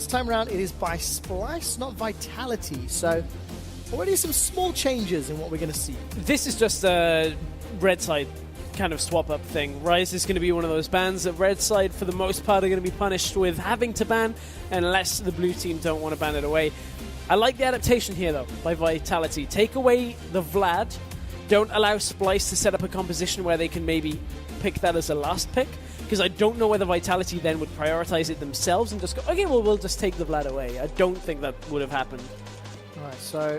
This time around, it is by Splyce, not Vitality. So already some small changes in what we're going to see. This is just a red side kind of swap-up thing. Rise is going to be one of those bans that red side, for the most part, are going to be punished with having to ban unless the blue team don't want to ban it away. I like the adaptation here, though, by Vitality. Take away the Vlad. Don't allow Splyce to set up a composition where they can maybe pick that as a last pick, because I don't know whether Vitality then would prioritize it themselves and just go, okay, well, we'll just take the Vlad away. I don't think that would have happened. All right, so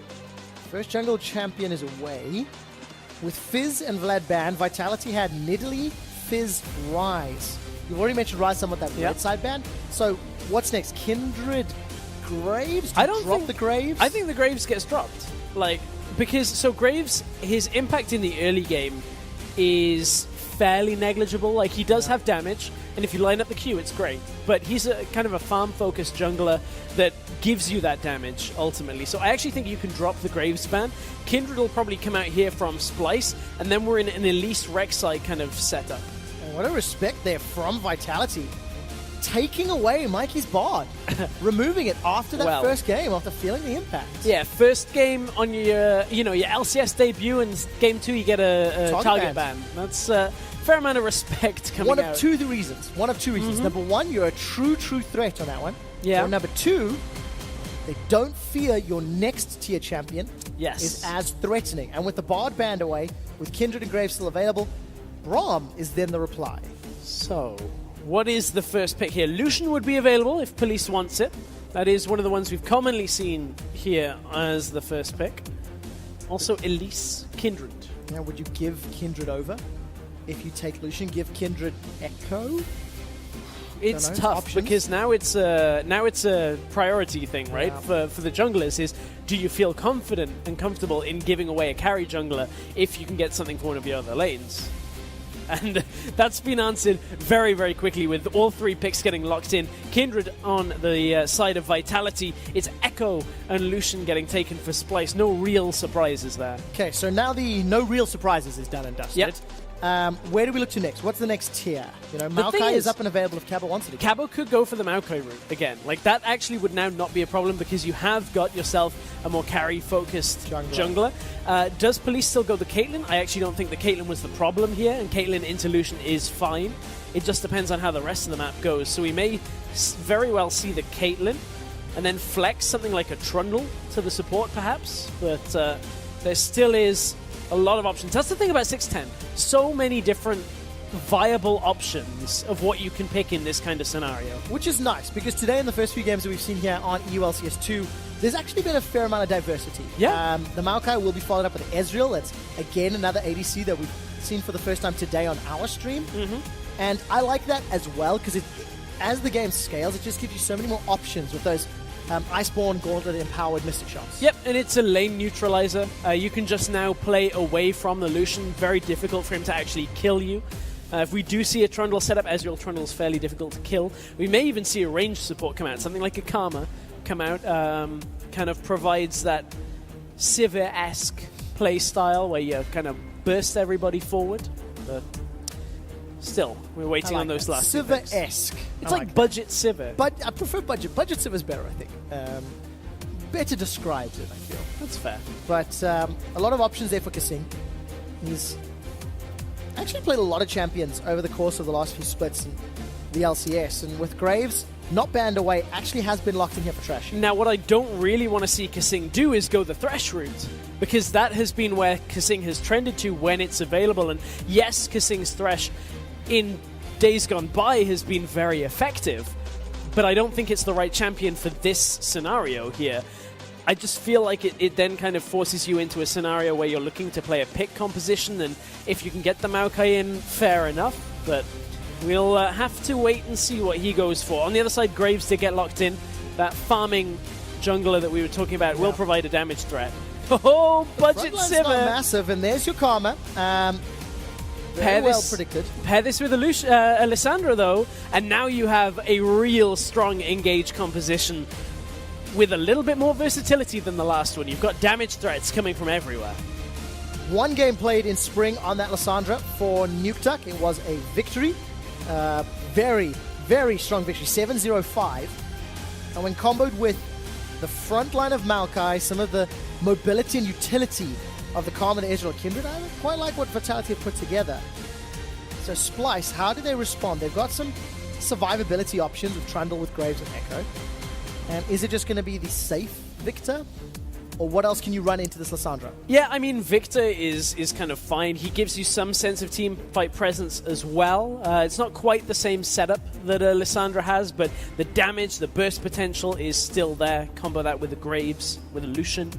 first jungle champion is away. With Fizz and Vlad banned, Vitality had Nidalee, Fizz, Rise. You've already mentioned Rise, somewhat that red side ban. So what's next? Kindred, Graves? I don't drop think the Graves. I think the Graves gets dropped. Because Graves, his impact in the early game is fairly negligible. Like, he does have damage, and if you line up the Q, it's great. But he's a kind of a farm-focused jungler that gives you that damage, ultimately. So I actually think you can drop the Graves ban. Kindred will probably come out here from Splyce, and then we're in an Elise Rek'Sai kind of setup. And what a respect there from Vitality. Taking away Mikey's Bard. Removing it after that first game, after feeling the impact. Yeah, first game on your LCS debut, and game 2 you get a target ban. That's a fair amount of respect coming out. One of two reasons. Number one, you're a true threat on that one. Yeah. Or number two, they don't fear your next tier champion is as threatening. And with the Bard banned away, with Kindred and Graves still available, Braum is then the reply. So, what is the first pick here? Lucian would be available if Police wants it. That is one of the ones we've commonly seen here as the first pick. Also, Elise, Kindred. Now, would you give Kindred over? If you take Lucian, give Kindred Echo? It's tough because now it's a priority thing, right? For the junglers is, do you feel confident and comfortable in giving away a carry jungler if you can get something for one of your other lanes? And that's been answered very, very quickly with all 3 picks getting locked in. Kindred on the side of Vitality. It's Echo and Lucian getting taken for Splyce. No real surprises there. Okay, so now the no real surprises is done and dusted. Yep. Where do we look to next? What's the next tier? Maokai is up and available if Cabo wants it again. Cabo could go for the Maokai route again. Like, that actually would now not be a problem because you have got yourself a more carry-focused jungler. Does Police still go the Caitlyn? I actually don't think the Caitlyn was the problem here, and Caitlyn into Lucian is fine. It just depends on how the rest of the map goes. So we may very well see the Caitlyn and then flex something like a Trundle to the support, perhaps. But there still is a lot of options. That's the thing about 610. So many different viable options of what you can pick in this kind of scenario. Which is nice, because today in the first few games that we've seen here on EU LCS 2, there's actually been a fair amount of diversity. Yeah. The Maokai will be followed up with Ezreal. That's, again, another ADC that we've seen for the first time today on our stream. And I like that as well, because as the game scales, it just gives you so many more options with those Iceborne, Gauntlet-empowered Mystic Shots. Yep, and it's a lane neutralizer. You can just now play away from the Lucian. Very difficult for him to actually kill you. If we do see a Trundle setup, Ezreal Trundle is fairly difficult to kill. We may even see a ranged support come out. Something like a Karma come out. Kind of provides that Sivir-esque play style where you kind of burst everybody forward. But still, we're waiting on those last Sivir-esque. It's like budget Sivir. But I prefer budget. Budget Sivir is better, I think. Better describes it, I feel. That's fair. But a lot of options there for Kasing. He's actually played a lot of champions over the course of the last few splits in the LCS. And with Graves not banned away, actually has been locked in here for Thresh. Now, what I don't really want to see Kasing do is go the Thresh route, because that has been where Kasing has trended to when it's available. And yes, Kasing's Thresh in days gone by has been very effective, but I don't think it's the right champion for this scenario here. I just feel like it then kind of forces you into a scenario where you're looking to play a pick composition, and if you can get the Maokai in, fair enough, but we'll have to wait and see what he goes for. On the other side, Graves did get locked in. That farming jungler that we were talking about will provide a damage threat. Oh, budget Sivir! Not massive, and there's your Karma. Well predicted. Pair this with Alessandra, though, and now you have a real strong engage composition with a little bit more versatility than the last one. You've got damage threats coming from everywhere. One game played in spring on that Lissandra for Nukeduck. It was a victory. Very, very strong victory. 7-0-5. And when comboed with the front line of Maokai, some of the mobility and utility of the Karma and Ezreal Kindred, I quite like what Vitality have put together. So Splyce, how do they respond? They've got some survivability options with Trundle, with Graves, and Echo. And is it just going to be the safe Victor? Or what else can you run into this Lissandra? Yeah, I mean, Victor is kind of fine. He gives you some sense of team fight presence as well. It's not quite the same setup that Lissandra has, but the damage, the burst potential is still there. Combo that with the Graves, with a Lucian.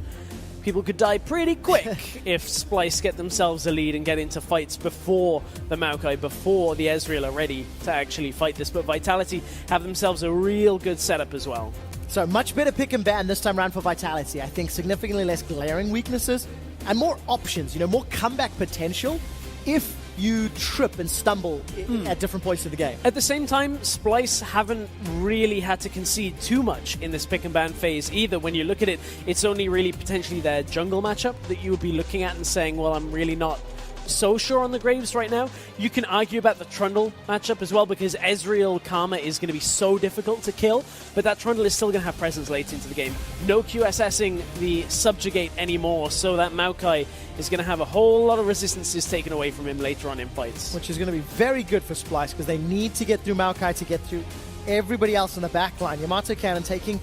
People could die pretty quick if Splyce get themselves a lead and get into fights before the Maokai, before the Ezreal are ready to actually fight this. But Vitality have themselves a real good setup as well. So much better pick and ban this time around for Vitality. I think significantly less glaring weaknesses and more options, more comeback potential if you trip and stumble at different points of the game. At the same time, Splyce haven't really had to concede too much in this pick and ban phase either. When you look at it, it's only really potentially their jungle matchup that you would be looking at and saying, well, I'm really not so sure on the Graves right now. You can argue about the Trundle matchup as well, because Ezreal Karma is going to be so difficult to kill, but that Trundle is still going to have presence late into the game. No QSSing the Subjugate anymore, so that Maokai is going to have a whole lot of resistances taken away from him later on in fights. Which is going to be very good for Splyce, because they need to get through Maokai to get through everybody else in the back line. Yamato Cannon taking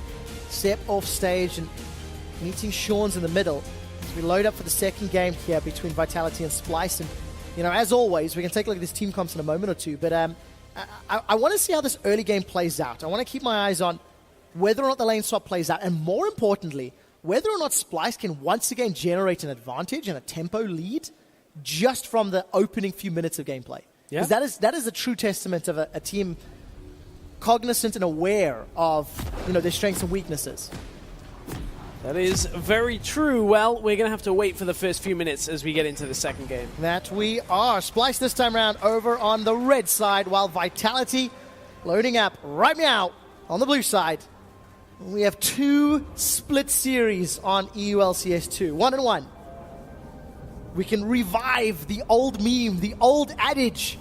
step off stage and meeting Sean's in the middle. We load up for the second game here between Vitality and Splyce, and as always, we can take a look at this team comps in a moment or two, but I want to see how this early game plays out. I want to keep my eyes on whether or not the lane swap plays out, and more importantly, whether or not Splyce can once again generate an advantage and a tempo lead just from the opening few minutes of gameplay. Yeah. Because that is a true testament of a team cognizant and aware of their strengths and weaknesses. That is very true. Well, we're going to have to wait for the first few minutes as we get into the second game. That we are. Splyce this time around over on the red side, while Vitality loading up right meow on the blue side. We have two split series on EU LCS 2. 1-1. We can revive the old meme, the old adage.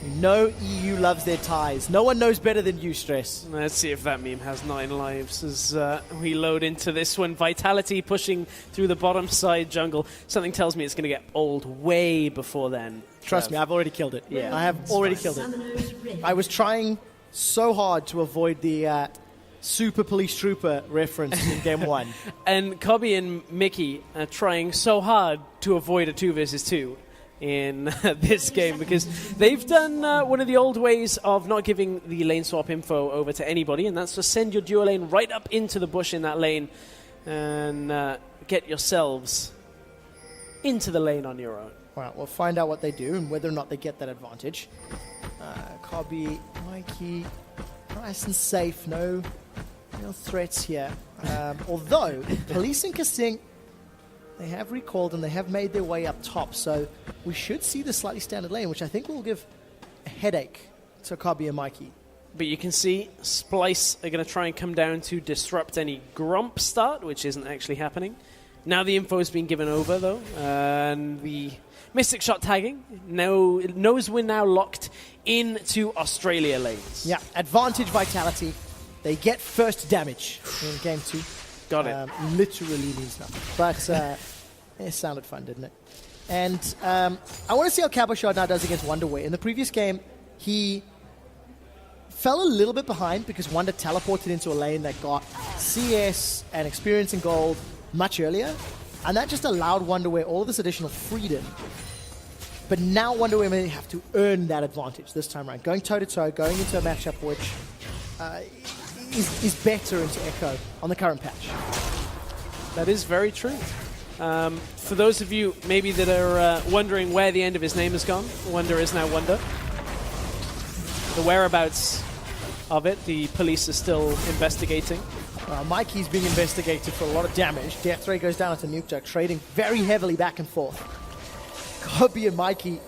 EU loves their ties. No one knows better than you, Stress. Let's see if that meme has 9 lives as we load into this one. Vitality pushing through the bottom side jungle. Something tells me it's going to get old way before then. Trust me, I've already killed it. Yeah. I have already killed it. I was trying so hard to avoid the Super Police Trooper reference in Game 1. And Cobby and Mickey are trying so hard to avoid a 2 versus 2 in this game, because they've done one of the old ways of not giving the lane swap info over to anybody, and that's to send your duo lane right up into the bush in that lane and get yourselves into the lane on your own. Well, we'll find out what they do and whether or not they get that advantage. Cobby, Mikey, nice and safe, no threats here. Although, Police and Kasing, they have recalled and they have made their way up top, so we should see the slightly standard lane, which I think will give a headache to Cobby and Mikey. But you can see Splyce are going to try and come down to disrupt any Grump start, which isn't actually happening. Now the info has been given over, though, and the Mystic Shot tagging knows we're now locked into Australia lanes. Yeah, advantage Vitality. They get first damage in Game 2. Got it. Literally means nothing. But it sounded fun, didn't it? And I want to see how Cabochard now does against Wonderware. In the previous game, he fell a little bit behind because Wonder teleported into a lane that got CS and experience in gold much earlier. And that just allowed Wonderware all of this additional freedom. But now Wonderware may have to earn that advantage this time around. Going toe-to-toe, going into a matchup which is better into Echo on the current patch. That is very true. For those of you maybe that are wondering where the end of his name has gone, Wonder is now Wonder. The whereabouts of it, the police are still investigating. Mikey's being investigated for a lot of damage. Death Ray goes down into Nuke, trading very heavily back and forth. Cobby and Mikey,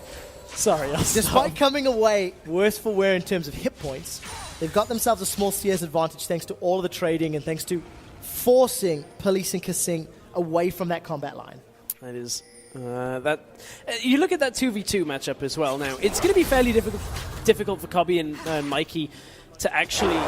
despite coming away worse for wear in terms of hit points, they've got themselves a small CS advantage thanks to all of the trading and thanks to forcing Police and Kasing away from that combat line. That is you look at that 2v2 matchup as well now. It's going to be fairly difficult for Cobby and Mikey to actually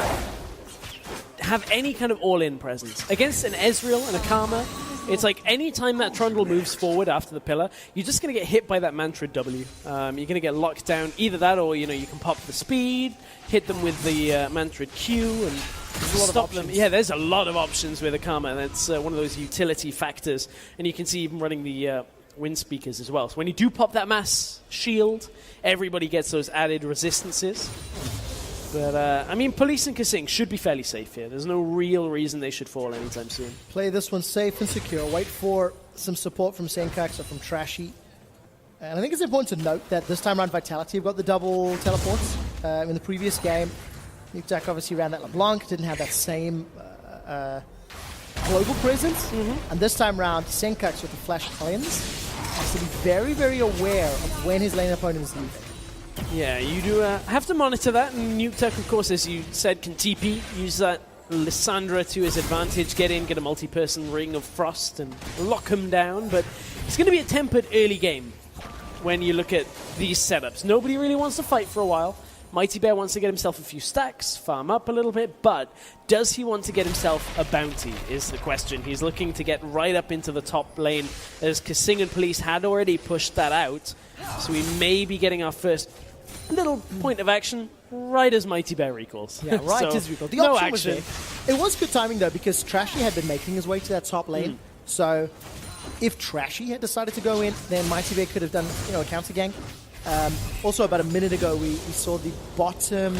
have any kind of all-in presence. Against an Ezreal and a Karma, it's like any time that Trundle moves forward after the pillar, you're just going to get hit by that Mantra W. You're going to get locked down. Either that or, you can pop the speed, hit them with the Mantra Q, and stop them. Yeah, there's a lot of options with a Karma, and that's one of those utility factors. And you can see even running the wind speakers as well. So when you do pop that mass shield, everybody gets those added resistances. But, I mean, Police and Kasing should be fairly safe here. There's no real reason they should fall anytime soon. Play this one safe and secure. Wait for some support from Senkax or from Trashy. And I think it's important to note that this time around Vitality have got the double teleports. In the previous game, Nukeduck obviously ran that LeBlanc, didn't have that same global presence. And this time around, Senkax with the Flash Cleanse has to be very, very aware of when his lane opponent is leaving. Yeah, you do have to monitor that, and Nukeduck, of course, as you said, can TP, use that Lissandra to his advantage, get in, get a multi-person Ring of Frost, and lock him down, but it's going to be a tempered early game when you look at these setups. Nobody really wants to fight for a while. Mighty Bear wants to get himself a few stacks, farm up a little bit, but does he want to get himself a bounty is the question. He's looking to get right up into the top lane, as Kasing and Police had already pushed that out, so we may be getting our first little point of action right as Mighty Bear recalls. Yeah, right as recall. The option was there. It was good timing, though, because Trashy had been making his way to that top lane, so if Trashy had decided to go in, then Mighty Bear could have done a counter gank. Also, about a minute ago, we saw the bottom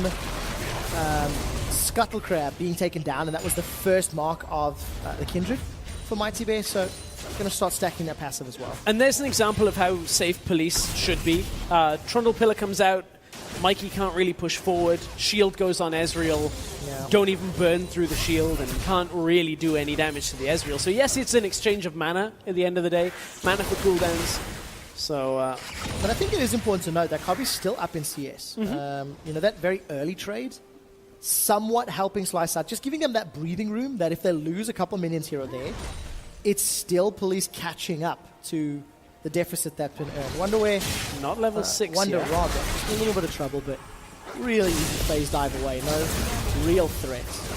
Scuttle Crab being taken down, and that was the first mark of the Kindred for Mighty Bear, so going to start stacking that passive as well. And there's an example of how safe Police should be. Trundle Pillar comes out, Mikey can't really push forward, shield goes on Ezreal, don't even burn through the shield, and can't really do any damage to the Ezreal. So yes, it's an exchange of mana at the end of the day, mana for cooldowns. So, but I think it is important to note that Kobe's still up in CS. That very early trade, somewhat helping Splyce out, just giving them that breathing room that if they lose a couple minions here or there, it's still Police catching up to the deficit that's been earned. Wonder where... Not level 6 Wonder rather. Just a little bit of trouble, but really easy phase dive away. No real threats.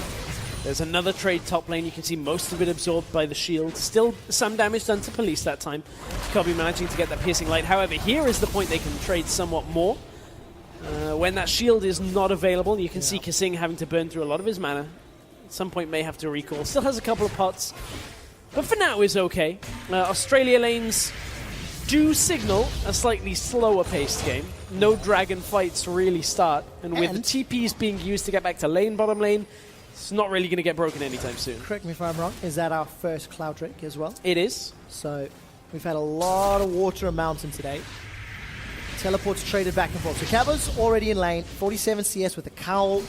There's another trade top lane. You can see most of it absorbed by the shield. Still some damage done to Police that time. Kobe managing to get that piercing light. However, here is the point they can trade somewhat more. When that shield is not available, you can see Kasing having to burn through a lot of his mana. At some point may have to recall. Still has a couple of pots. But for now is okay. Australia lanes do signal a slightly slower paced game. No dragon fights really start. And with the TPs being used to get back to lane, bottom lane, it's not really going to get broken anytime soon. Correct me if I'm wrong. Is that our first Cloud Drake as well? It is. So we've had a lot of water and mountain today. Teleports traded back and forth. So Cabo's already in lane. 47 CS with the Cowl,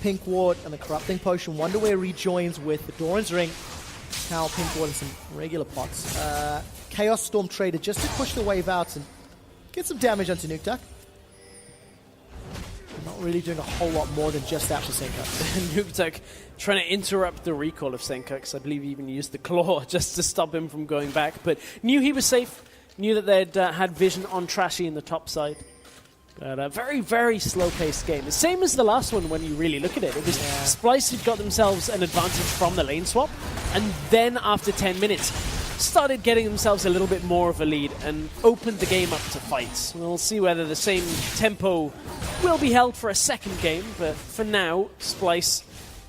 Pink Ward, and the Corrupting Potion. Wonder where rejoins with the Doran's Ring. Cowl, Pink Ward, and some regular pots. Chaos Storm traded just to push the wave out and get some damage onto Nukeduck. Not really doing a whole lot more than just that for Senkax. Nukeduck trying to interrupt the recall of Senkax. I believe he even used the Claw just to stop him from going back, but knew he was safe, knew that they'd had vision on Trashy in the top side. But a very, very slow-paced game. The same as the last one when you really look at it. It was Splyce who'd got themselves an advantage from the lane swap, and then after 10 minutes, started getting themselves a little bit more of a lead and opened the game up to fights. We'll see whether the same tempo will be held for a second game, but for now, Splyce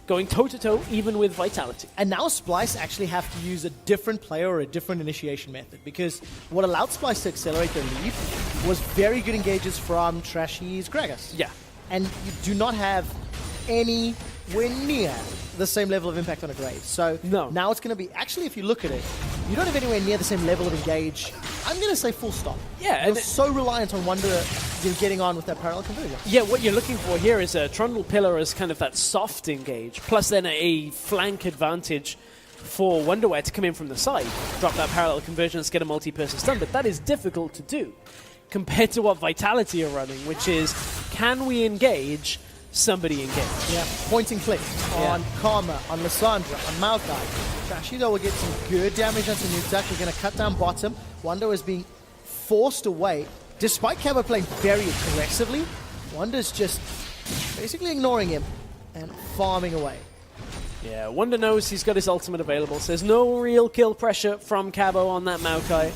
going toe-to-toe even with Vitality. And now Splyce actually have to use a different player or a different initiation method, because what allowed Splyce to accelerate their lead was very good engages from Trashy's Gragas. Yeah. And you do not have anywhere near the same level of impact on a grade. So now it's going to be, actually if you look at it, you don't have anywhere near the same level of engage. I'm going to say full stop. Yeah. You're so reliant on Wonder getting on with that parallel conversion. Yeah, what you're looking for here is a Trundle Pillar as kind of that soft engage, plus then a flank advantage for Wonderwear to come in from the side, drop that parallel conversion and get a multi-person stun, but that is difficult to do compared to what Vitality are running, which is, can we engage somebody engage? Yeah, point and click on Karma, on Lissandra, on Maokai. Trashy though will get some good damage onto Nukeduck. We're going to cut down bottom. Wonder is being forced away, despite Cabo playing very aggressively. Wonder's just basically ignoring him and farming away. Yeah, Wonder knows he's got his ultimate available, so there's no real kill pressure from Cabo on that Maokai.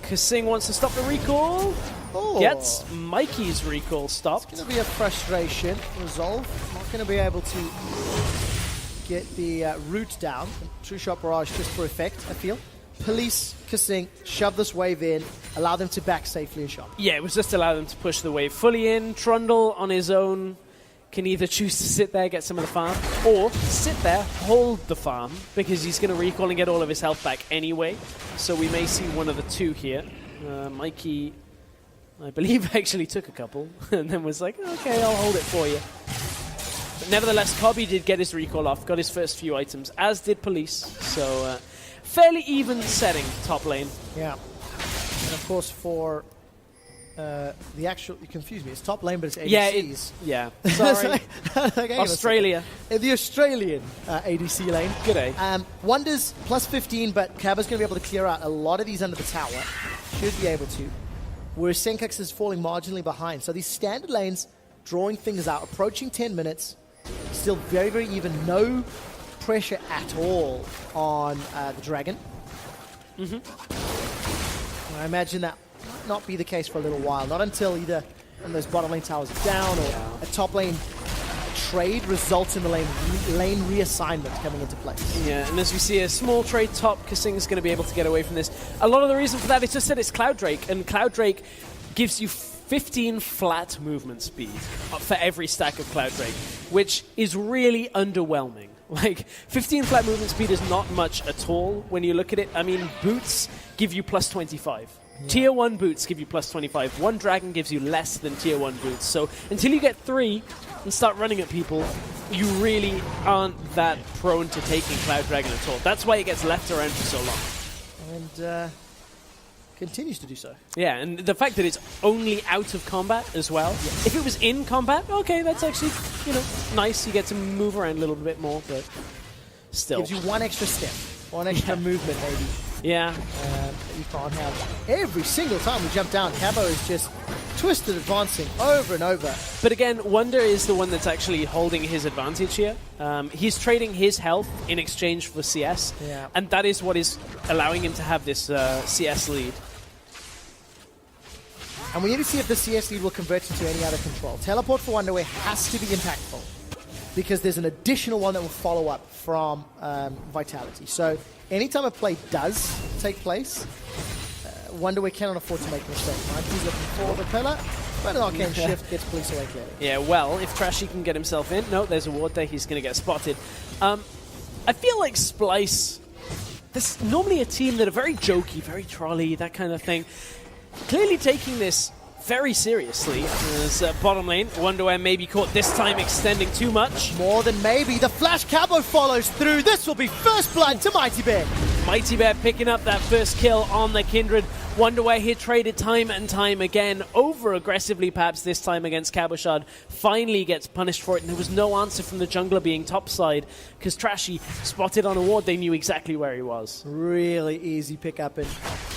Kasing wants to stop the recall. Oh. Gets Mikey's recall stopped. It's going to be a frustration. Resolve. Not going to be able to get the root down. True Shot Barrage just for effect, I feel. Police, Kasing, shove this wave in, allow them to back safely and shop. Yeah, it was just allow them to push the wave fully in. Trundle on his own can either choose to sit there, get some of the farm, or sit there, hold the farm, because he's going to recall and get all of his health back anyway. So we may see one of the two here. Mikey, I believe, actually took a couple, and then was like, okay, I'll hold it for you. But nevertheless, Cobby did get his recall off, got his first few items, as did Police. So fairly even setting top lane. Yeah. And of course for the actual, you confused me, it's top lane, but it's ADCs. Yeah, sorry. Okay, Australia. The Australian ADC lane. Good day. Wonders plus 15, but Cabo's going to be able to clear out a lot of these under the tower. Should be able to. Whereas Senkax is falling marginally behind. So these standard lanes, drawing things out, approaching 10 minutes, still very, very even. No pressure at all on the Dragon. I imagine that might not be the case for a little while. Not until either one of those bottom lane towers are down or a top lane trade results in the lane reassignment coming into place. Yeah, and as we see a small trade top, Kasing is going to be able to get away from this. A lot of the reason for that is just that it's Cloud Drake, and Cloud Drake gives you 15 flat movement speed for every stack of Cloud Drake, which is really underwhelming. Like, 15 flat movement speed is not much at all when you look at it. I mean, boots give you plus 25. Yeah. Tier 1 boots give you plus 25. One dragon gives you less than Tier 1 boots. So until you get 3 and start running at people, you really aren't that prone to taking Cloud Dragon at all. That's why it gets left around for so long. And continues to do so. Yeah, and the fact that it's only out of combat as well. Yes. If it was in combat, okay, that's actually, you know, nice. You get to move around a little bit more, but still. Gives you one extra step, one extra movement maybe. Yeah. That you can't have. Every single time we jump down, Cabo is just twisted advancing over and over. But again, Wonder is the one that's actually holding his advantage here. He's trading his health in exchange for CS, and that is what is allowing him to have this CS lead. And we need to see if the CS lead will convert into any other control. Teleport for Wonderway has to be impactful, because there's an additional one that will follow up from Vitality. So anytime a play does take place, Wonderway cannot afford to make a mistake. Right? He's looking for the pillar, but an arcane shift gets police away clearly. Yeah, well, if Trashy can get himself in, no, there's a ward there, he's going to get spotted. I feel like Splyce, there's normally a team that are very jokey, very trolley, that kind of thing. Clearly taking this very seriously. As bottom lane, Wonderware maybe caught this time extending too much. More than maybe. The Flash Cabo follows through. This will be first blood to Mighty Bear. Mighty Bear picking up that first kill on the Kindred. Wonderware here traded time and time again, over aggressively perhaps this time against Cabochard. Finally gets punished for it, and there was no answer from the jungler being topside, because Trashy spotted on a ward, they knew exactly where he was. Really easy pickup and,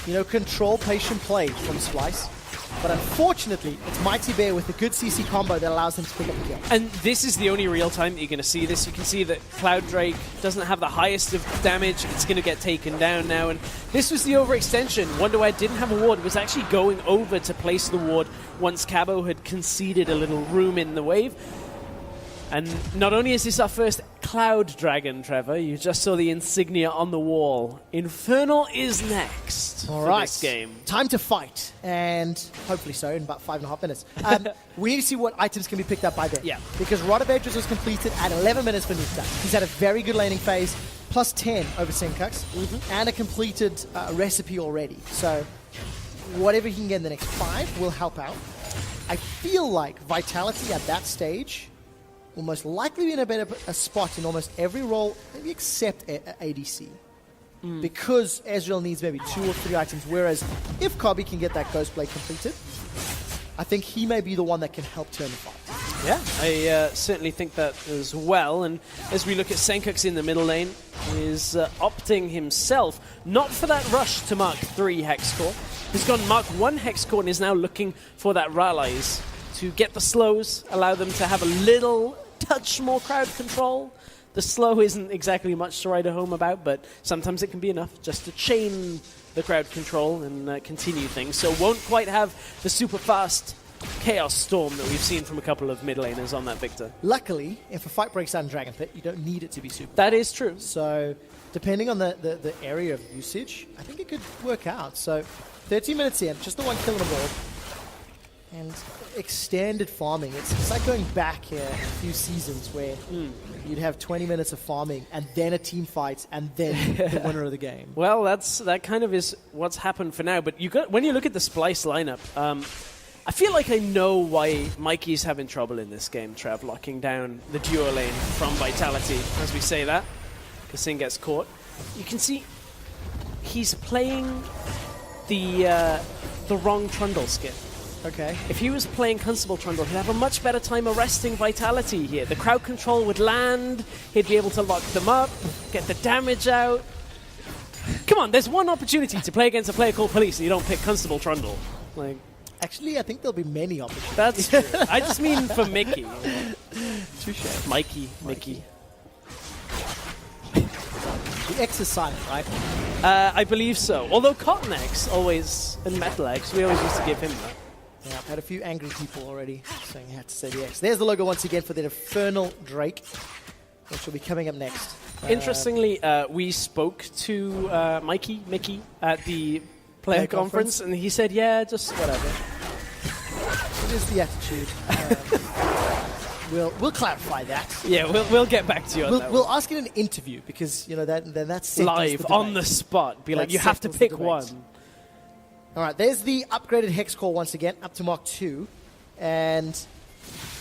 you know, control patient play from Splyce. But unfortunately, it's Mighty Bear with a good CC combo that allows him to pick up the kill. And this is the only real time that you're going to see this. You can see that Cloud Drake doesn't have the highest of damage. It's going to get taken down now. And this was the overextension. Wonderware didn't have a ward. It was actually going over to place the ward once Cabo had conceded a little room in the wave. And not only is this our first Cloud Dragon, Trevor, you just saw the insignia on the wall. Infernal is next for this game. Time to fight, and hopefully so in about 5.5 minutes. We need to see what items can be picked up by then. Yeah. Because Rod of Ages was completed at 11 minutes for Nukta. He's had a very good laning phase, plus 10 over Senkax, and a completed recipe already. So whatever he can get in the next 5 will help out. I feel like Vitality at that stage will most likely be in a better spot in almost every role, maybe except ADC. Because Ezreal needs maybe 2 or 3 items, whereas if Cobby can get that Ghost Blade completed, I think he may be the one that can help turn the fight. Yeah, I certainly think that as well. And as we look at Senkax in the middle lane, is opting himself not for that rush to Mark 3 Hexcore. He's gone Mark 1 Hexcore and is now looking for that Rallies to get the slows, allow them to have a little touch more crowd control. The slow isn't exactly much to write home about, but sometimes it can be enough just to chain the crowd control and continue things. So won't quite have the super fast Chaos Storm that we've seen from a couple of mid laners on that Victor. Luckily, if a fight breaks out in Dragon Pit, you don't need it to be super. That is true. So depending on the area of usage, I think it could work out. So 13 minutes in, just the one kill on the board. And extended farming. It's like going back a few seasons where you'd have 20 minutes of farming and then a team fight and then the winner of the game. Well, that kind of is what's happened for now. But when you look at the Splyce lineup, I feel like I know why Mikey's having trouble in this game, Trev, locking down the duo lane from Vitality, as we say that. Kasing gets caught. You can see he's playing the wrong Trundle skin. Okay. If he was playing Constable Trundle, he'd have a much better time arresting Vitality here. The crowd control would land, he'd be able to lock them up, get the damage out. Come on, there's one opportunity to play against a player called Police and you don't pick Constable Trundle. Like, actually, I think there'll be many opportunities. that's true. I just mean for Mickey. Touche. Mickey. The X is silent, right? I believe so. Although Cotton X always, and Metal X, we always used to give him that. Yeah, I've had a few angry people already saying I had to say the X. There's the logo once again for the Infernal Drake, which will be coming up next. Interestingly, we spoke to Mickey, at the player conference, and he said, yeah, just whatever. It is the attitude. We'll clarify that. Yeah, we'll get back to you on that. We'll ask in an interview because, you know, that's live, on the spot. Be like, you have to pick one. All right, there's the upgraded Hex Core once again, up to Mark 2. And,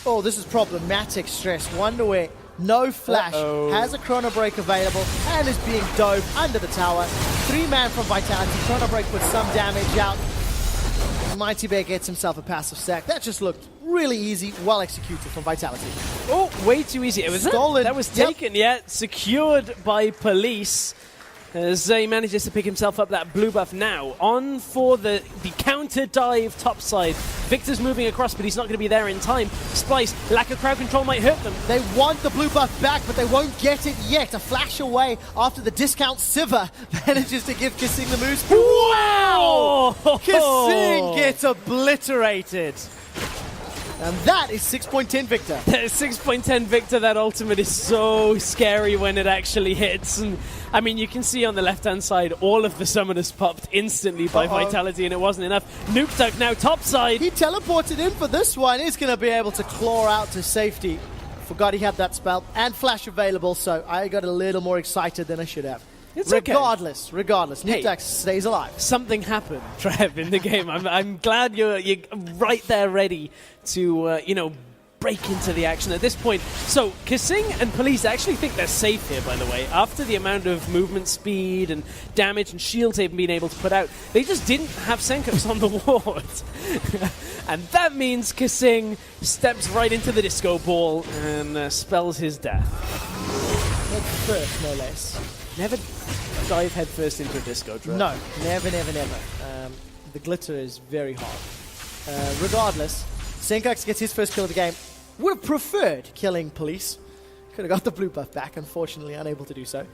oh, this is problematic stress. Wonderware, no flash, has a Chrono Break available, and is being dove under the tower. 3-man from Vitality, Chrono Break with some damage out. Mighty Bear gets himself a passive sack. That just looked really easy, well executed from Vitality. Oh, way too easy. It was stolen. That was taken, secured by Police. As he manages to pick himself up that blue buff now. On for the counter dive topside. Victor's moving across, but he's not going to be there in time. Splyce, lack of crowd control might hurt them. They want the blue buff back, but they won't get it yet. A flash away after the discount Siva manages to give Kasing the moves. Wow! Kasing gets obliterated. And that is 6.10 Victor. 6.10 Victor, that ultimate is so scary when it actually hits. And I mean, you can see on the left-hand side, all of the summoners popped instantly by Vitality, and it wasn't enough. Nukeduck now topside. He teleported in for this one. He's going to be able to claw out to safety. Forgot he had that spell and flash available, so I got a little more excited than I should have. It's regardless, Hey, Nukeduck stays alive. Something happened, Trev, in the game. I'm glad you're right there ready to, break into the action at this point. So, Kasing and Police actually think they're safe here, by the way. After the amount of movement speed and damage and shields they've been able to put out, they just didn't have Senkos on the ward. And that means Kasing steps right into the disco ball and spells his death. At first, no less. Never dive headfirst into a disco drop. No, never. The glitter is very hard. Regardless, Senkax gets his first kill of the game. Would have preferred killing Police. Could have got the blue buff back, unfortunately unable to do so.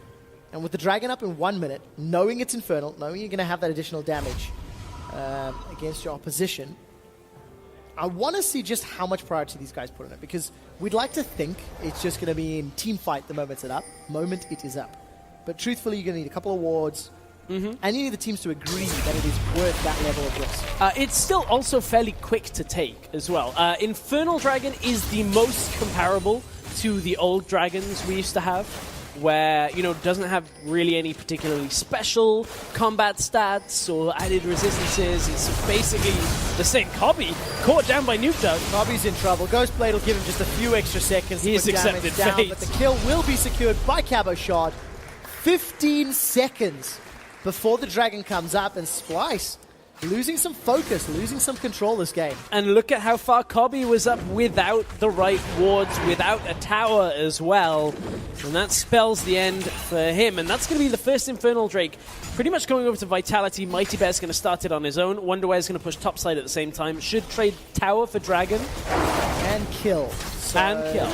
And with the dragon up in 1 minute, knowing it's Infernal, knowing you're going to have that additional damage against your opposition, I want to see just how much priority these guys put on it, because we'd like to think it's just going to be in team fight the moment it is up. But truthfully, you're going to need a couple of wards, and you need the teams to agree that it is worth that level of risk. It's still also fairly quick to take as well. Infernal Dragon is the most comparable to the old dragons we used to have, where, doesn't have really any particularly special combat stats or added resistances. It's basically the same. Cobby, caught down by Nukeduck. Cobby's in trouble. Ghostblade will give him just a few extra seconds He's to put damage accepted down, fate. but the kill will be secured by Cabo Shard. 15 seconds before the dragon comes up, and Splyce losing some focus, losing some control this game. And look at how far Cobby was up without the right wards, without a tower as well. And that spells the end for him. And that's going to be the first Infernal Drake pretty much going over to Vitality. Mighty Bear's going to start it on his own. Wonderware's going to push topside at the same time. Should trade tower for dragon. And kill. So and kill.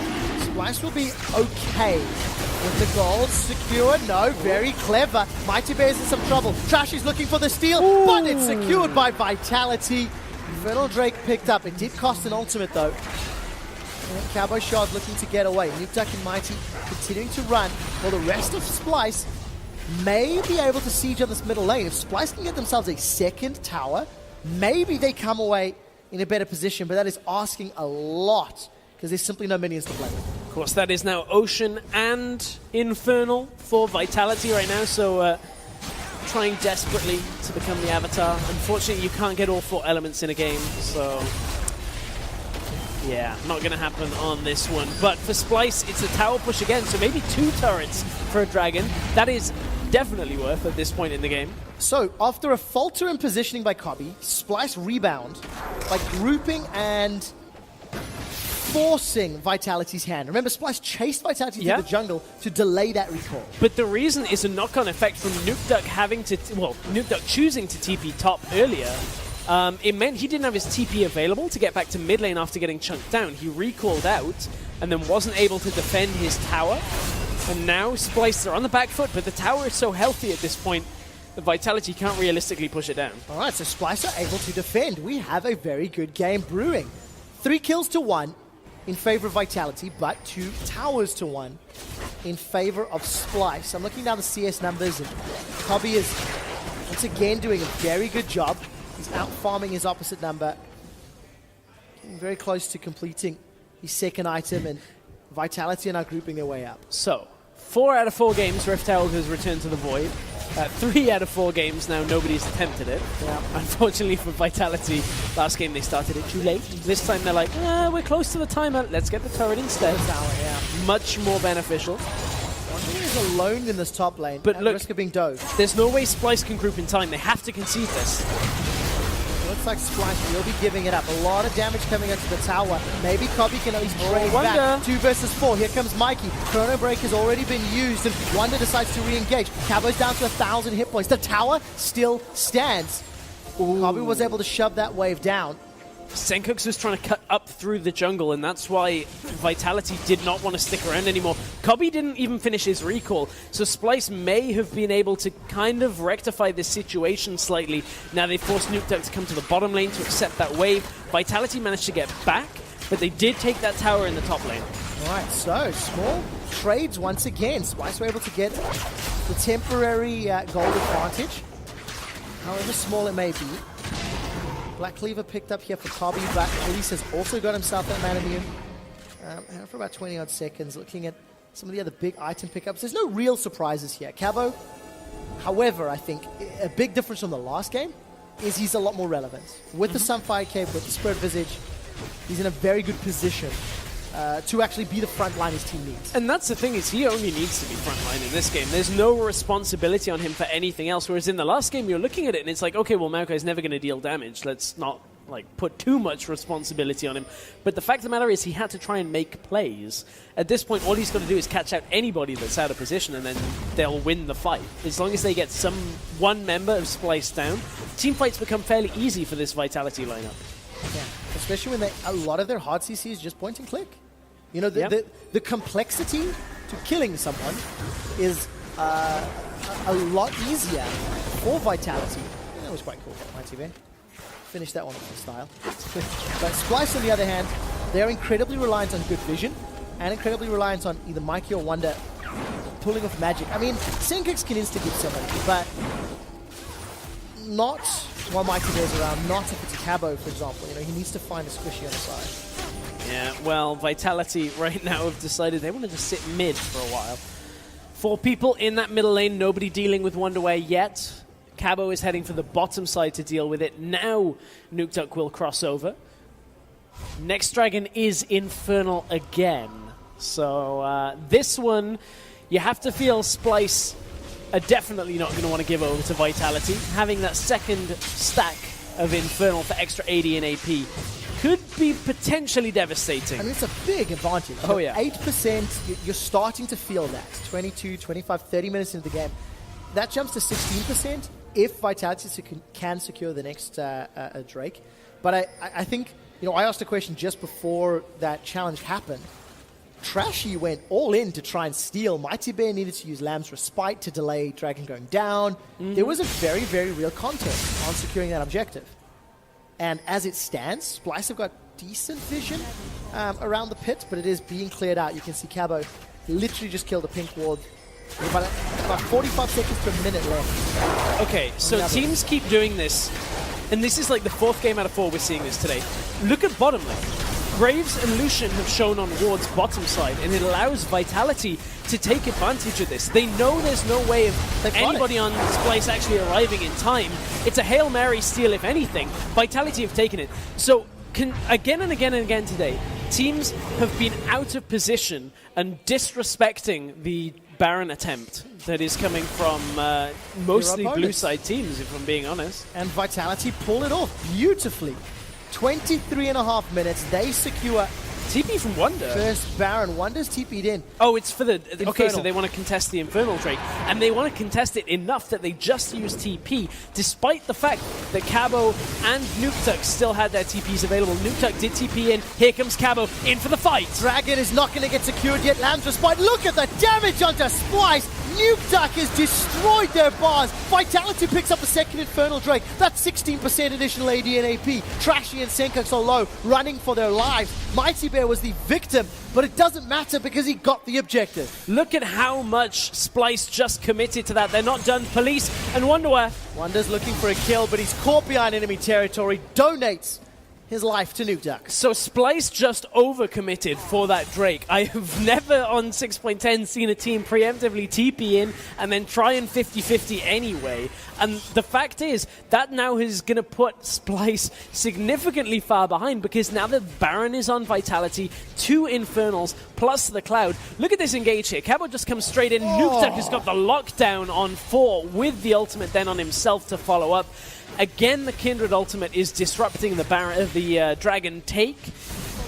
Splyce will be okay With the gold secured, no, very clever. Mighty Bear's in some trouble. Trashy's looking for the steal, but it's secured by Vitality. Infernal Drake picked up. It did cost an ultimate though. And Cowboy Shard looking to get away. Nukeduck and Mighty continuing to run, while the rest of Splyce may be able to siege on this middle lane. If Splyce can get themselves a second tower, maybe they come away in a better position, but that is asking a lot because there's simply no minions to play with. Of course, that is now Ocean and Infernal for Vitality right now, so trying desperately to become the Avatar. Unfortunately, you can't get all 4 elements in a game, so yeah, not going to happen on this one. But for Splyce, it's a tower push again, so maybe 2 turrets for a Dragon. That is definitely worth at this point in the game. So, after a falter in positioning by Cobby, Splyce rebound by grouping and forcing Vitality's hand. Remember, Splyce chased Vitality through the jungle to delay that recall. But the reason is a knock-on effect from Nukeduck having to, Nukeduck choosing to TP top earlier. It meant he didn't have his TP available to get back to mid lane after getting chunked down. He recalled out and then wasn't able to defend his tower. And now Splyce are on the back foot, but the tower is so healthy at this point that Vitality can't realistically push it down. All right, so Splyce are able to defend. We have a very good game brewing. 3 kills to 1 in favor of Vitality, but 2 towers to 1 in favor of Splyce. I'm looking down the CS numbers, and Cobby is once again doing a very good job. He's out-farming his opposite number, getting very close to completing his second item, and Vitality are now grouping their way up. So, 4 out of 4 games, Rift Herald has returned to the Void. 3 out of 4 games now, nobody's attempted it. Yeah. Unfortunately for Vitality, last game they started it too late. This time they're like, we're close to the timer, let's get the turret instead. Much more beneficial. One is alone in this top lane, but at look, risk of being dove. There's no way Splyce can group in time. They have to concede this. Looks like Splyce will be giving it up. A lot of damage coming into the tower. Maybe Cobby can at least trade back. 2 versus 4. Here comes Mikey. Chrono Break has already been used, and Wonder decides to re-engage. Cabo's down to 1,000 hit points. The tower still stands. Cobby was able to shove that wave down. Senkux was trying to cut up through the jungle, and that's why Vitality did not want to stick around anymore. Cobby didn't even finish his recall, so Splyce may have been able to kind of rectify this situation slightly. Now they forced Nukeduck to come to the bottom lane to accept that wave. Vitality managed to get back, but they did take that tower in the top lane. Alright, so small trades once again. Splyce were able to get the temporary gold advantage, however small it may be. Black Cleaver picked up here for Cobby, but Elise has also got himself that mana immune. For about 20 odd seconds, looking at some of the other big item pickups. There's no real surprises here. Cabo, however, I think a big difference from the last game is he's a lot more relevant. With the Sunfire Cape, with the Spirit Visage, he's in a very good position to actually be the front line his team needs. And that's the thing, is he only needs to be front line in this game. There's no responsibility on him for anything else, whereas in the last game you're looking at it and it's like, okay, well, Maokai's never going to deal damage. Let's not put too much responsibility on him. But the fact of the matter is he had to try and make plays. At this point, all he's got to do is catch out anybody that's out of position and then they'll win the fight. As long as they get one member of Splyce down, team fights become fairly easy for this Vitality lineup. Yeah, especially when a lot of their hard CC is just point and click. You know, the complexity to killing someone is a lot easier for Vitality. That was quite cool, Mighty Bear. Finish that one off in style. But Splyce, on the other hand, they're incredibly reliant on good vision and incredibly reliant on either Mikey or Wonder pulling off magic. I mean, Senkux can insta-give somebody, but not while Mikey Bear's around, not if it's a Cabo, for example. You know, he needs to find a squishy on the side. Yeah, well, Vitality right now have decided they want to just sit mid for a while. 4 people in that middle lane, nobody dealing with Wonderway yet. Cabo is heading for the bottom side to deal with it. Now Nukeduck will cross over. Next dragon is Infernal again. So this one, you have to feel Splyce are definitely not going to want to give over to Vitality. Having that second stack of Infernal for extra AD and AP could be potentially devastating. I mean, it's a big advantage. Oh, yeah. 8%, you're starting to feel that. 22, 25, 30 minutes into the game. That jumps to 16% if Vitality can secure the next Drake. But I think, you know, I asked a question just before that challenge happened. Trashy went all in to try and steal. Mighty Bear needed to use Lamb's Respite to delay Dragon going down. There was a very, very real contest on securing that objective. And as it stands, Splyce have got decent vision around the pit, but it is being cleared out. You can see Cabo literally just killed a pink ward. About 45 seconds to a minute left. Okay, so teams keep doing this, and this is like the 4th game out of 4 we're seeing this today. Look at bottom lane. Graves and Lucian have shown on Ward's bottom side, and it allows Vitality to take advantage of this. They know there's no way of anybody on Splyce actually arriving in time. It's a Hail Mary steal, if anything. Vitality have taken it. So, again and again and again today, teams have been out of position and disrespecting the Baron attempt that is coming from mostly blue side teams, if I'm being honest. And Vitality pull it off beautifully. 23.5 minutes, they secure TP from Wonder. First Baron. Wonder's TP'd in. Oh, it's for the... Infernal. Okay, so they want to contest the Infernal Drake. And they want to contest it enough that they just use TP, despite the fact that Cabo and Nukeduck still had their TPs available. Nukeduck did TP in. Here comes Cabo in for the fight. Dragon is not going to get secured yet. Lamb's Respite. Look at the damage onto Splyce. Nukeduck has destroyed their bars. Vitality picks up a second Infernal Drake. That's 16% additional AD and AP. Trashy and Senkux are low, running for their lives. Mighty Bear was the victim, but it doesn't matter because he got the objective. Look at how much Splyce just committed to that. They're not done. Police and Wonderwear. Wonder's looking for a kill, but he's caught behind enemy territory. Donates his life to Nukeduck. So Splyce just overcommitted for that Drake. I have never on 6.10 seen a team preemptively TP in and then try and 50-50 anyway. And the fact is, that now is going to put Splyce significantly far behind, because now that Baron is on Vitality, 2 Infernals plus the Cloud. Look at this engage here. Cabo just comes straight in. Nukeduck has got the lockdown on 4 with the ultimate then on himself to follow up. Again, the Kindred ultimate is disrupting the Dragon take,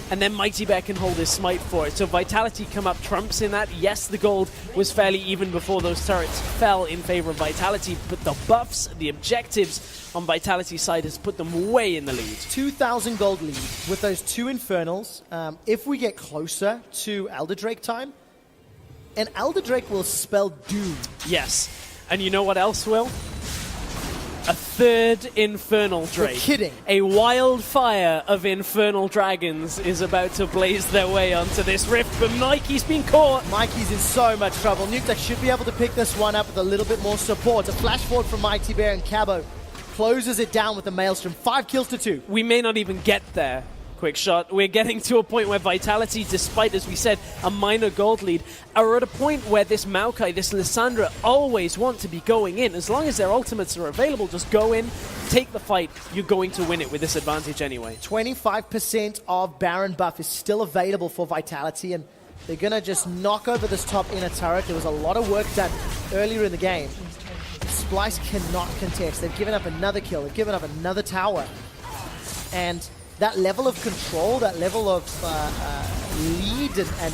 and then Mighty Bear can hold his smite for it. So Vitality come up trumps in that. Yes, the gold was fairly even before those turrets fell in favor of Vitality, but the buffs, the objectives on Vitality's side has put them way in the lead. 2,000 gold lead with those 2 Infernals. If we get closer to Elder Drake time, and Elder Drake will spell doom. Yes, and you know what else will? A 3rd Infernal Drake. You're kidding. A wildfire of Infernal Dragons is about to blaze their way onto this rift, but Mikey's been caught. Mikey's in so much trouble. Nukeduck should be able to pick this one up with a little bit more support. A flash forward from Mighty Bear, and Cabo closes it down with the Maelstrom. 5 kills to 2. We may not even get there. Quick shot. We're getting to a point where Vitality, despite, as we said, a minor gold lead, are at a point where this Maokai, this Lissandra, always want to be going in. As long as their ultimates are available, just go in, take the fight. You're going to win it with this advantage anyway. 25% of Baron buff is still available for Vitality, and they're going to just knock over this top inner turret. There was a lot of work done earlier in the game. Splyce cannot contest. They've given up another kill. They've given up another tower. And that level of control, that level of lead and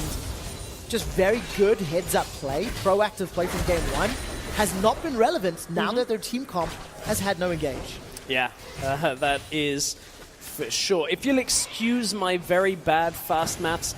just very good heads-up play, proactive play from game 1, has not been relevant now that their team comp has had no engage. Yeah, that is for sure. If you'll excuse my very bad fast maths,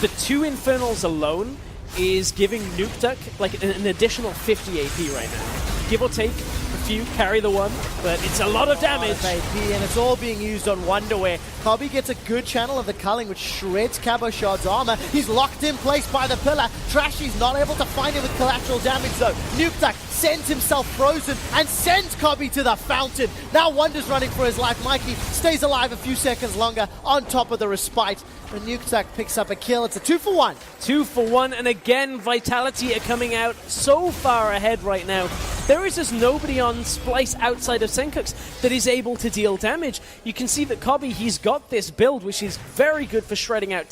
the 2 Infernals alone is giving Nukeduck like an additional 50 AP right now. Give or take a few, carry the one, but it's a lot of damage. AP, and it's all being used on Wonderwear. Kobe gets a good channel of the culling, which shreds Cabo Shard's armor. He's locked in place by the pillar. Trashy's not able to find him with collateral damage, though. Nukeduck sends himself frozen and sends Kobe to the fountain. Now Wonder's running for his life. Mikey stays alive a few seconds longer on top of the respite. And Nukeduck picks up a kill. It's a 2-for-1. 2-for-1, and again, Vitality are coming out so far ahead right now. There is just nobody on Splyce outside of Senkux that is able to deal damage. You can see that Kobe, he's got this build, which is very good for shredding out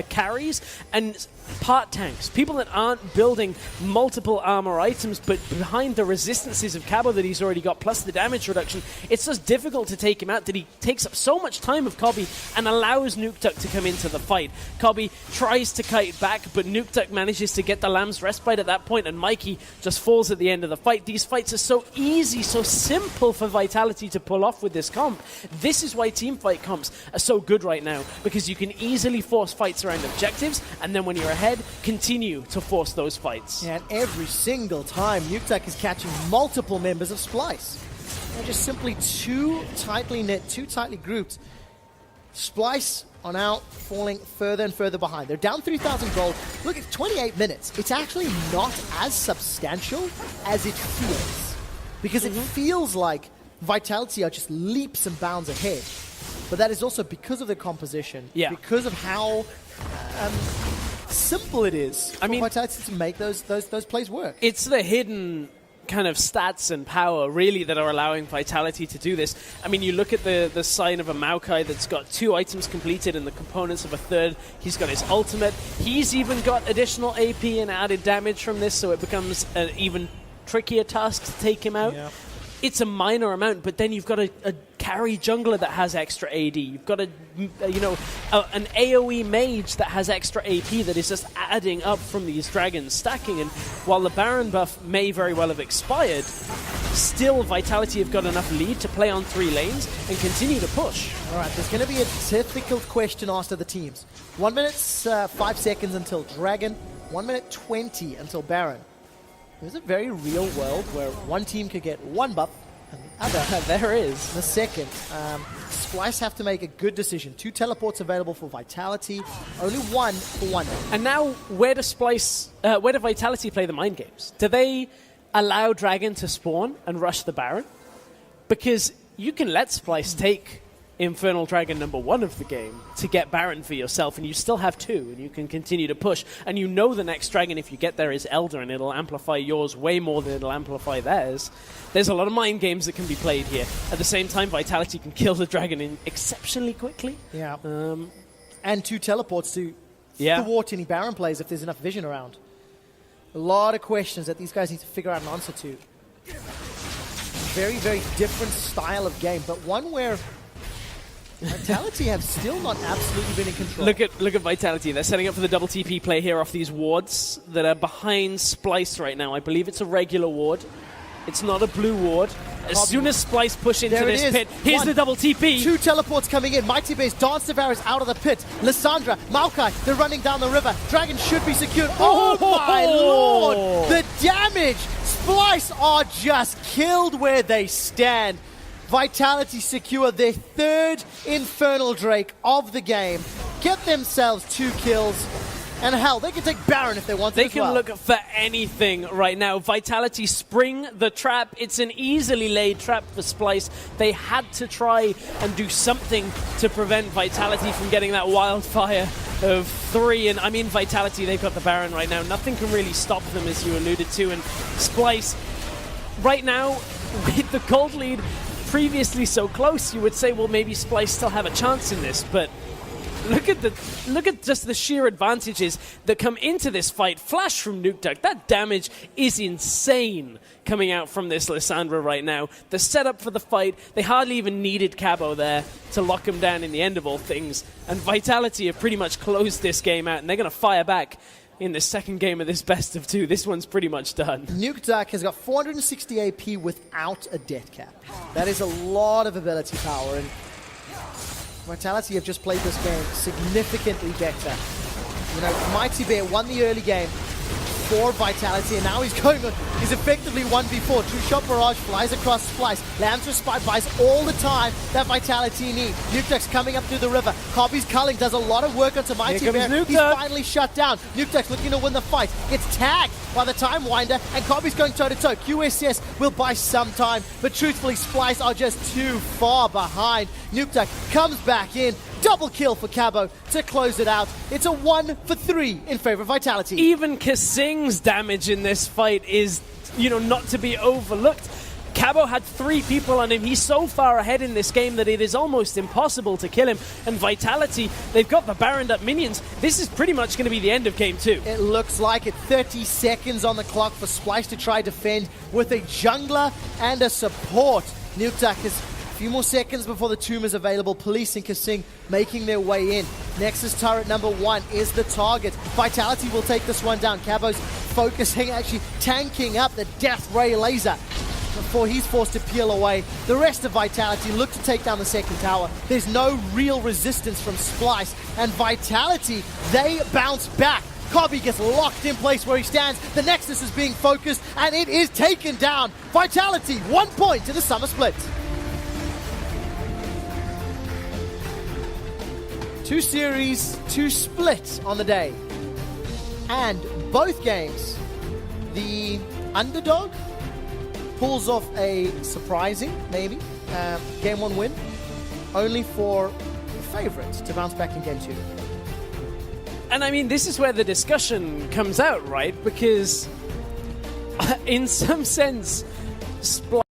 carries and part tanks. People that aren't building multiple armor items, but behind the resistances of Cabo that he's already got, plus the damage reduction, it's just difficult to take him out that he takes up so much time of Kobe and allows Nukeduck to come into the fight. Kobe tries to kite back, but Nukeduck manages to get the Lamb's Respite at that point, and Mikey just falls at the end of the fight. these fights are so easy, so simple for Vitality to pull off with this comp. This is why teamfight comps are so good right now, because you can easily force fights around objectives, and then when you're ahead, continue to force those fights. And every single time, Nukeduck is catching multiple members of Splyce. They're just simply too tightly knit, too tightly grouped. Splyce are now falling further and further behind. They're down 3,000 gold. Look, it's 28 minutes. It's actually not as substantial as it feels. Because it feels like Vitality are just leaps and bounds ahead. But that is also because of their composition. Yeah. Because of how simple it is for Vitality to make those plays work. It's the hidden kind of stats and power, really, that are allowing Vitality to do this. I mean, you look at the sign of a Maokai that's got 2 items completed and the components of a 3rd. He's got his ultimate. He's even got additional AP and added damage from this, so it becomes an even trickier task to take him out. Yeah. It's a minor amount, but then you've got a carry jungler that has extra AD. You've got an AoE mage that has extra AP that is just adding up from these dragons stacking. And while the Baron buff may very well have expired, still Vitality have got enough lead to play on 3 lanes and continue to push. All right, there's going to be a difficult question asked of the teams. 1 minute, 5 seconds until Dragon. 1 minute 20 until Baron. There's a very real world where one team could get one buff and the other. There is. The second. Splyce have to make a good decision. 2 teleports available for Vitality, only 1 for 1. And now, where do Vitality play the mind games? Do they allow Dragon to spawn and rush the Baron? Because you can let Splyce take Infernal Dragon number 1 of the game to get Baron for yourself, and you still have 2, and you can continue to push. And you know the next dragon, if you get there, is Elder, and it'll amplify yours way more than it'll amplify theirs. There's a lot of mind games that can be played here. At the same time, Vitality can kill the dragon exceptionally quickly. Yeah. And 2 teleports to thwart any Baron plays if there's enough vision around. A lot of questions that these guys need to figure out an answer to. Very, very different style of game, but one where Vitality have still not absolutely been in control. Look at Vitality. They're setting up for the double TP play here off these wards that are behind Splyce right now. I believe it's a regular ward. It's not a blue ward. As soon as Splyce push into this pit, here's the double TP. 2 teleports coming in. Mighty Base, Dance Devourers out of the pit. Lissandra, Maokai, they're running down the river. Dragon should be secured. Oh my lord! The damage! Splyce are just killed where they stand. Vitality secure their 3rd Infernal Drake of the game. Get themselves 2 kills. And hell, they can take Baron if they want to. They can look for anything right now. Vitality spring the trap. It's an easily laid trap for Splyce. They had to try and do something to prevent Vitality from getting that wildfire of 3. And I mean, Vitality, they've got the Baron right now. Nothing can really stop them, as you alluded to. And Splyce, right now, with the gold lead previously so close, you would say, well, maybe Splyce still have a chance in this, but look at just the sheer advantages that come into this fight. Flash from Nukeduck. That damage is insane coming out from this Lissandra right now. The setup for the fight, they hardly even needed Cabo there to lock him down in the end of all things. And Vitality have pretty much closed this game out, and they're going to fire back in the second game of this best of 2. This one's pretty much done. Nukeduck has got 460 AP without a death cap. That is a lot of ability power, and Vitality have just played this game significantly better. You know, Mighty Bear won the early game for Vitality, and now he's going on. He's effectively 1v4. True Shot Barrage flies across Splyce. Lands Respite buys all the time that Vitality need. Nukeduck's coming up through the river. Cobby's culling does a lot of work onto Mighty Bear. He's finally shut down. Nukeduck's looking to win the fight. Gets tagged by the Time Winder, and Cobby's going toe-to-toe. QSS will buy some time, but truthfully, Splyce are just too far behind. Nukeduck comes back in. Double kill for Cabo to close it out. It's a 1 for 3 in favor of Vitality. Even Kasing's damage in this fight is, not to be overlooked. Cabo had 3 people on him. He's so far ahead in this game that it is almost impossible to kill him. And Vitality, they've got the Baroned up minions. This is pretty much going to be the end of game 2. It looks like it. 30 seconds on the clock for Splyce to try defend with a jungler and a support. Nukeduck is few more seconds before the tomb is available. Police and Kasing making their way in. Nexus turret number 1 is the target. Vitality will take this one down. Cabo's focusing, actually tanking up the Death Ray laser before he's forced to peel away. The rest of Vitality look to take down the second tower. There's no real resistance from Splyce, and Vitality, they bounce back. Cobby gets locked in place where he stands. The Nexus is being focused, and it is taken down. Vitality, 1 point to the summer split. 2 series, 2 splits on the day. And both games, the underdog pulls off a surprising, maybe, game 1 win, only for the favorites to bounce back in game 2. And I mean, this is where the discussion comes out, right? Because in some sense, Splyce